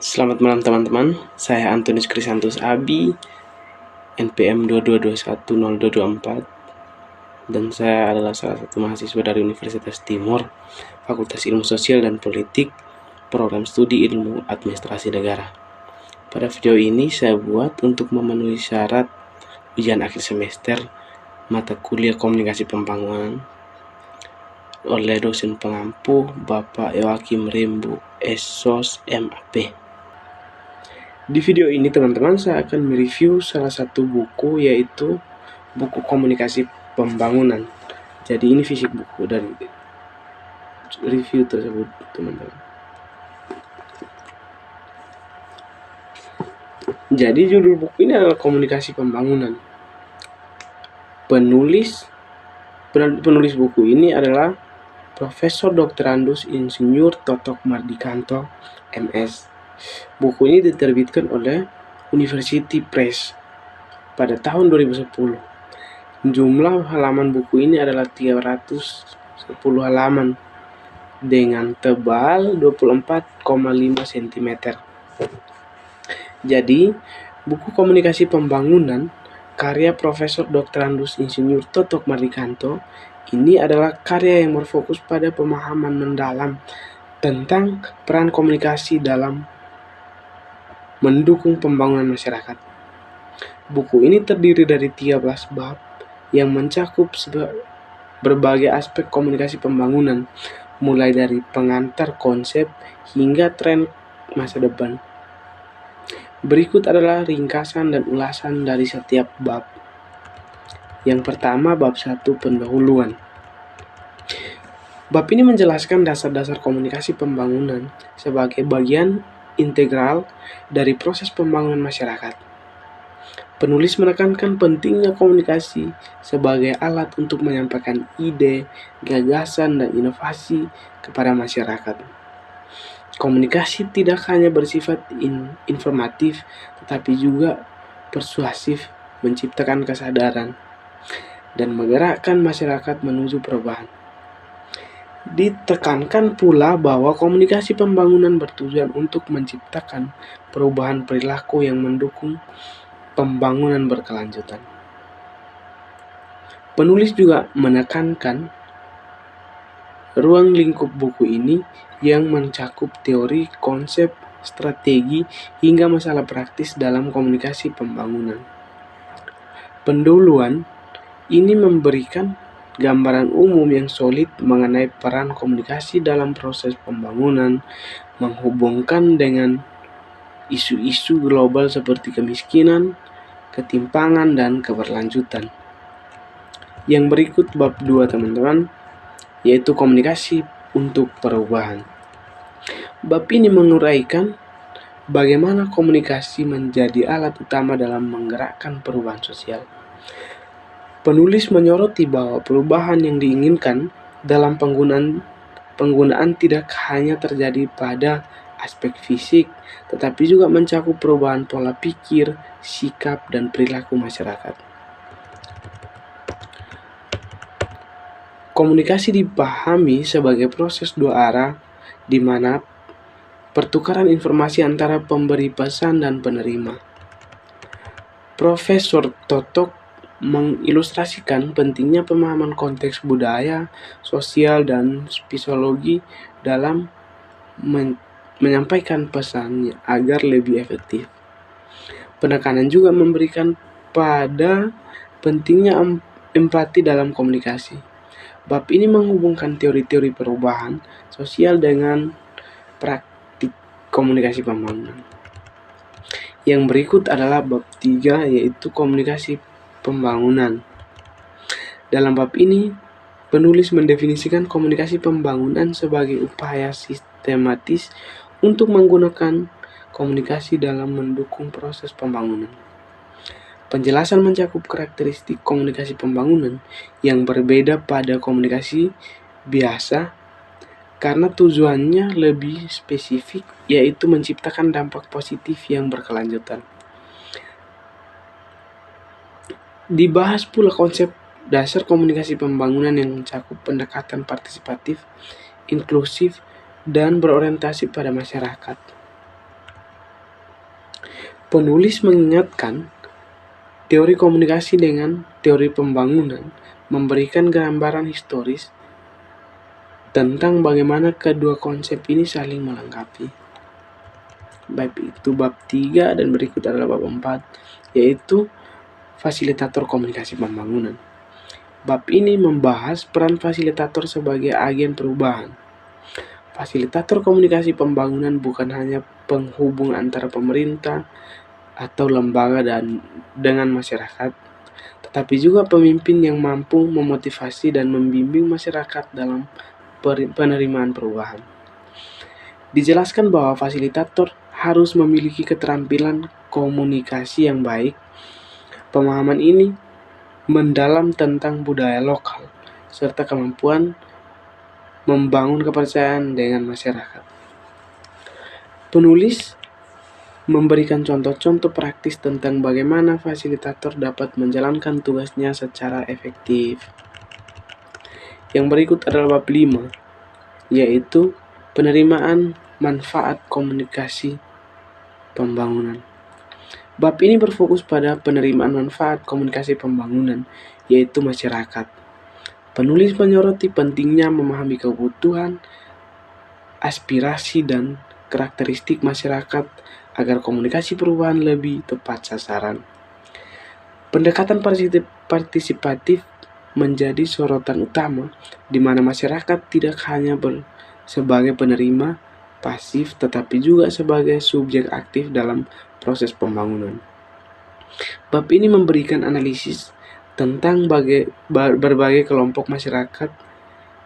Selamat malam teman-teman, saya Antonius Krisantus Abi, NPM 22210224, dan saya adalah salah satu mahasiswa dari Universitas Timur, Fakultas Ilmu Sosial dan Politik, Program Studi Ilmu Administrasi Negara. Pada video ini saya buat untuk memenuhi syarat ujian akhir semester mata kuliah Komunikasi Pembangunan oleh dosen pengampu Bapak Joachim Rembu, SSOS MAP. Di video ini teman-teman saya akan mereview salah satu buku, yaitu buku Komunikasi Pembangunan. Jadi ini fisik buku dari review tersebut teman-teman. Jadi judul buku ini adalah Komunikasi Pembangunan. Penulis buku ini adalah Profesor Dr. Insinyur Totok Mardikanto, MS. Buku ini diterbitkan oleh University Press pada tahun 2010. Jumlah halaman buku ini adalah 310 halaman dengan tebal 24,5 cm. Jadi, buku Komunikasi Pembangunan karya Profesor Dr. Insinyur Totok Mardikanto ini adalah karya yang berfokus pada pemahaman mendalam tentang peran komunikasi dalam mendukung pembangunan masyarakat. Buku ini terdiri dari 13 bab yang mencakup berbagai aspek komunikasi pembangunan, mulai dari pengantar konsep hingga tren masa depan. Berikut adalah ringkasan dan ulasan dari setiap bab. Yang pertama, bab 1, pendahuluan. Bab ini menjelaskan dasar-dasar komunikasi pembangunan sebagai bagian integral dari proses pembangunan masyarakat. Penulis menekankan pentingnya komunikasi sebagai alat untuk menyampaikan ide, gagasan, dan inovasi kepada masyarakat. Komunikasi tidak hanya bersifat informatif, tetapi juga persuasif, menciptakan kesadaran, dan menggerakkan masyarakat menuju perubahan. Ditekankan pula bahwa komunikasi pembangunan bertujuan untuk menciptakan perubahan perilaku yang mendukung pembangunan berkelanjutan. Penulis juga menekankan ruang lingkup buku ini yang mencakup teori, konsep, strategi, hingga masalah praktis dalam komunikasi pembangunan. Pendahuluan ini memberikan gambaran umum yang solid mengenai peran komunikasi dalam proses pembangunan, menghubungkan dengan isu-isu global seperti kemiskinan, ketimpangan, dan keberlanjutan. Yang berikut bab 2 teman-teman, yaitu komunikasi untuk perubahan. Bab ini menguraikan bagaimana komunikasi menjadi alat utama dalam menggerakkan perubahan sosial. Penulis menyoroti bahwa perubahan yang diinginkan dalam penggunaan tidak hanya terjadi pada aspek fisik, tetapi juga mencakup perubahan pola pikir, sikap, dan perilaku masyarakat. Komunikasi dipahami sebagai proses dua arah di mana pertukaran informasi antara pemberi pesan dan penerima. Profesor Totok mengilustrasikan pentingnya pemahaman konteks budaya, sosial, dan psikologi dalam menyampaikan pesannya agar lebih efektif. Penekanan juga memberikan pada pentingnya empati dalam komunikasi. Bab ini menghubungkan teori-teori perubahan sosial dengan praktik komunikasi pembangunan. Yang berikut adalah bab 3, yaitu komunikasi pembangunan. Dalam bab ini, penulis mendefinisikan komunikasi pembangunan sebagai upaya sistematis untuk menggunakan komunikasi dalam mendukung proses pembangunan. Penjelasan mencakup karakteristik komunikasi pembangunan yang berbeda pada komunikasi biasa karena tujuannya lebih spesifik, yaitu menciptakan dampak positif yang berkelanjutan. Dibahas pula konsep dasar komunikasi pembangunan yang mencakup pendekatan partisipatif, inklusif, dan berorientasi pada masyarakat. Penulis mengingatkan teori komunikasi dengan teori pembangunan memberikan gambaran historis tentang bagaimana kedua konsep ini saling melengkapi. Baik itu bab 3 dan berikut adalah bab 4, yaitu fasilitator komunikasi pembangunan. Bab ini membahas peran fasilitator sebagai agen perubahan. Fasilitator komunikasi pembangunan bukan hanya penghubung antara pemerintah atau lembaga dengan masyarakat, tetapi juga pemimpin yang mampu memotivasi dan membimbing masyarakat dalam penerimaan perubahan. Dijelaskan bahwa fasilitator harus memiliki keterampilan komunikasi yang baik. Pemahaman ini mendalam tentang budaya lokal, serta kemampuan membangun kepercayaan dengan masyarakat. Penulis memberikan contoh-contoh praktis tentang bagaimana fasilitator dapat menjalankan tugasnya secara efektif. Yang berikut adalah bab 5, yaitu penerimaan manfaat komunikasi pembangunan. Bab ini berfokus pada penerimaan manfaat komunikasi pembangunan, yaitu masyarakat. Penulis menyoroti pentingnya memahami kebutuhan, aspirasi, dan karakteristik masyarakat agar komunikasi perubahan lebih tepat sasaran. Pendekatan partisipatif menjadi sorotan utama, di mana masyarakat tidak hanya sebagai penerima pasif, tetapi juga sebagai subjek aktif dalam proses pembangunan. Bab ini memberikan analisis tentang berbagai kelompok masyarakat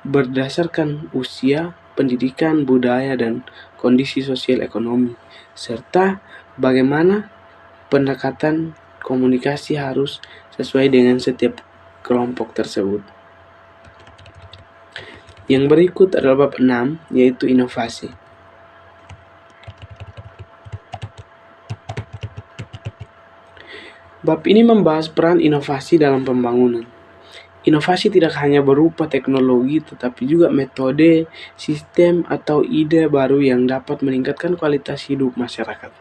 berdasarkan usia, pendidikan, budaya, dan kondisi sosial ekonomi, serta bagaimana pendekatan komunikasi harus sesuai dengan setiap kelompok tersebut. Yang berikut adalah bab 6, yaitu inovasi. Bab ini membahas peran inovasi dalam pembangunan. Inovasi tidak hanya berupa teknologi, tetapi juga metode, sistem, atau ide baru yang dapat meningkatkan kualitas hidup masyarakat.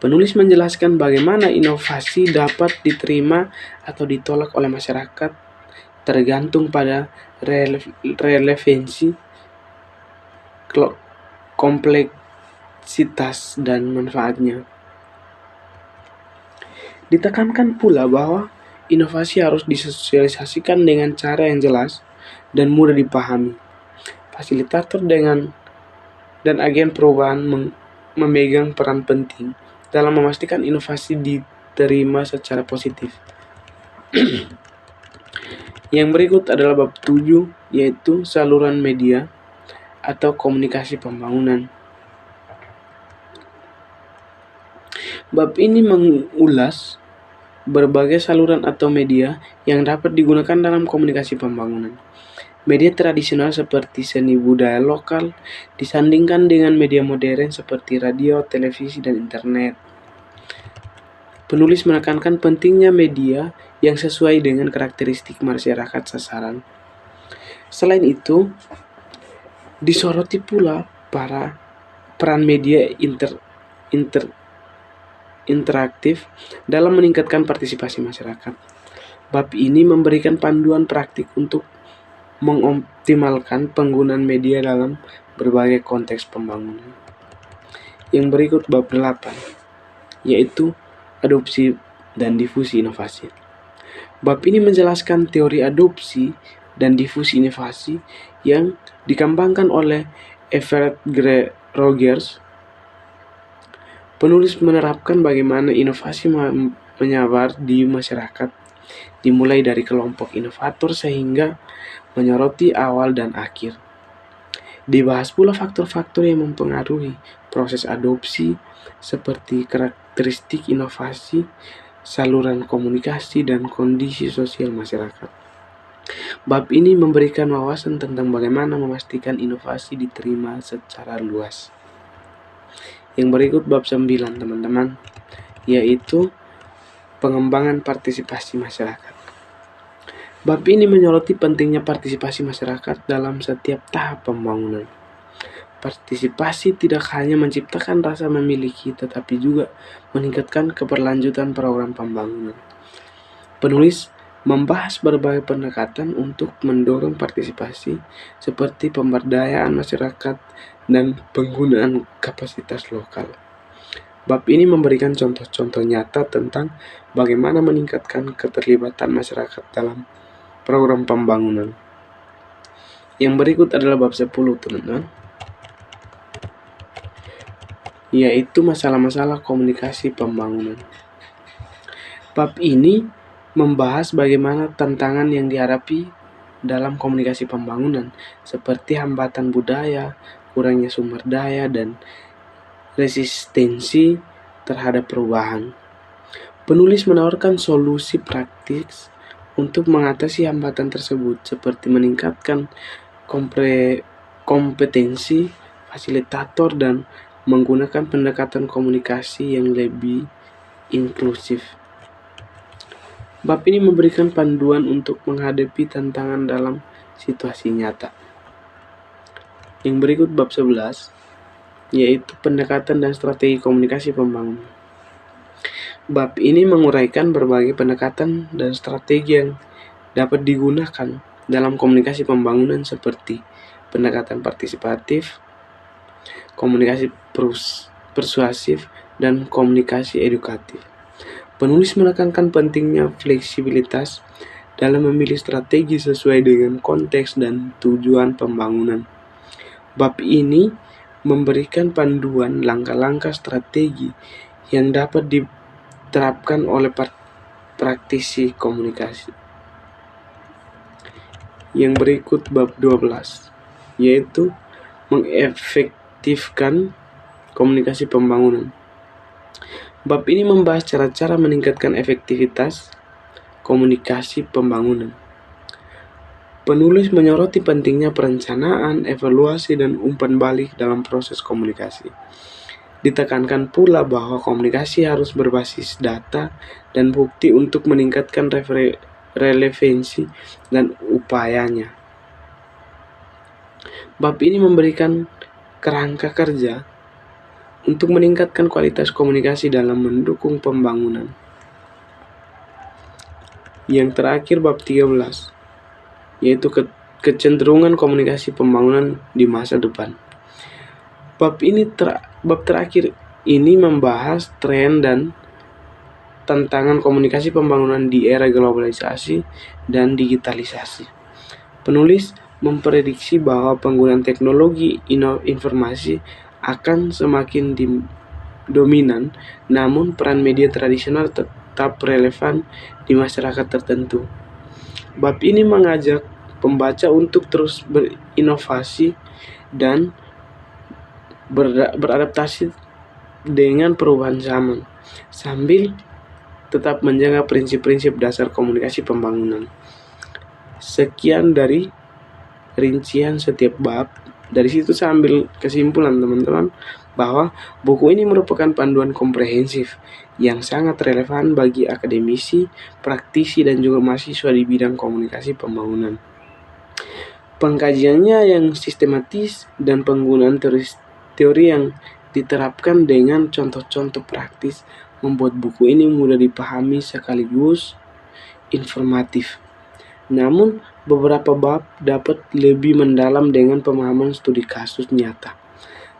Penulis menjelaskan bagaimana inovasi dapat diterima atau ditolak oleh masyarakat tergantung pada relevansi, kompleksitas, dan manfaatnya. Ditekankan pula bahwa inovasi harus disosialisasikan dengan cara yang jelas dan mudah dipahami. Fasilitator dan agen perubahan memegang peran penting dalam memastikan inovasi diterima secara positif. Yang berikut adalah bab 7, yaitu saluran media atau komunikasi pembangunan. Bab ini mengulas berbagai saluran atau media yang dapat digunakan dalam komunikasi pembangunan. Media tradisional seperti seni budaya lokal disandingkan dengan media modern seperti radio, televisi, dan internet. Penulis menekankan pentingnya media yang sesuai dengan karakteristik masyarakat sasaran. Selain itu, disoroti pula peran media interaktif dalam meningkatkan partisipasi masyarakat. Bab ini memberikan panduan praktik untuk mengoptimalkan penggunaan media dalam berbagai konteks pembangunan. Yang berikut bab 8, yaitu adopsi dan difusi inovasi. Bab ini menjelaskan teori adopsi dan difusi inovasi yang dikembangkan oleh Everett Rogers. Penulis menerapkan bagaimana inovasi menyebar di masyarakat, dimulai dari kelompok inovator sehingga menyoroti awal dan akhir. Dibahas pula faktor-faktor yang mempengaruhi proses adopsi seperti karakteristik inovasi, saluran komunikasi, dan kondisi sosial masyarakat. Bab ini memberikan wawasan tentang bagaimana memastikan inovasi diterima secara luas. Yang berikut bab 9, teman-teman, yaitu pengembangan partisipasi masyarakat. Bab ini menyoroti pentingnya partisipasi masyarakat dalam setiap tahap pembangunan. Partisipasi tidak hanya menciptakan rasa memiliki, tetapi juga meningkatkan keberlanjutan program pembangunan. Penulis membahas berbagai pendekatan untuk mendorong partisipasi, seperti pemberdayaan masyarakat dan penggunaan kapasitas lokal. Bab ini memberikan contoh-contoh nyata tentang bagaimana meningkatkan keterlibatan masyarakat dalam program pembangunan. Yang berikut adalah bab 10, teman-teman, yaitu masalah-masalah komunikasi pembangunan. Bab ini membahas bagaimana tantangan yang dihadapi dalam komunikasi pembangunan, seperti hambatan budaya, kurangnya sumber daya, dan resistensi terhadap perubahan. Penulis menawarkan solusi praktis untuk mengatasi hambatan tersebut, seperti meningkatkan kompetensi fasilitator dan menggunakan pendekatan komunikasi yang lebih inklusif. Bab ini memberikan panduan untuk menghadapi tantangan dalam situasi nyata. Yang berikut bab 11, yaitu pendekatan dan strategi komunikasi pembangunan. Bab ini menguraikan berbagai pendekatan dan strategi yang dapat digunakan dalam komunikasi pembangunan, seperti pendekatan partisipatif, komunikasi persuasif, dan komunikasi edukatif. Penulis menekankan pentingnya fleksibilitas dalam memilih strategi sesuai dengan konteks dan tujuan pembangunan. Bab ini memberikan panduan langkah-langkah strategi yang dapat diterapkan oleh praktisi komunikasi. Yang berikut bab 12, yaitu mengefektifkan komunikasi pembangunan. Bab ini membahas cara-cara meningkatkan efektivitas komunikasi pembangunan. Penulis menyoroti pentingnya perencanaan, evaluasi, dan umpan balik dalam proses komunikasi. Ditekankan pula bahwa komunikasi harus berbasis data dan bukti untuk meningkatkan relevansi dan upayanya. Bab ini memberikan kerangka kerja untuk meningkatkan kualitas komunikasi dalam mendukung pembangunan. Yang terakhir bab 13, yaitu kecenderungan komunikasi pembangunan di masa depan. Bab terakhir ini membahas tren dan tantangan komunikasi pembangunan di era globalisasi dan digitalisasi. Penulis memprediksi bahwa penggunaan teknologi informasi akan semakin dominan, namun peran media tradisional tetap relevan di masyarakat tertentu. Bab ini mengajak pembaca untuk terus berinovasi dan beradaptasi dengan perubahan zaman, sambil tetap menjaga prinsip-prinsip dasar komunikasi pembangunan. Sekian dari rincian setiap bab. Dari situ saya ambil kesimpulan, teman-teman, bahwa buku ini merupakan panduan komprehensif yang sangat relevan bagi akademisi, praktisi, dan juga mahasiswa di bidang komunikasi pembangunan. Pengkajiannya yang sistematis dan penggunaan teori yang diterapkan dengan contoh-contoh praktis membuat buku ini mudah dipahami sekaligus informatif. Namun, beberapa bab dapat lebih mendalam dengan pemahaman studi kasus nyata.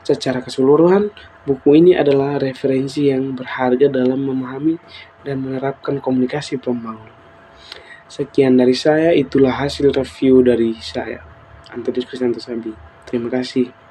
Secara keseluruhan, buku ini adalah referensi yang berharga dalam memahami dan menerapkan komunikasi pembangunan. Sekian dari saya, itulah hasil review dari saya, Antonius Kristianto Sabi. Terima kasih.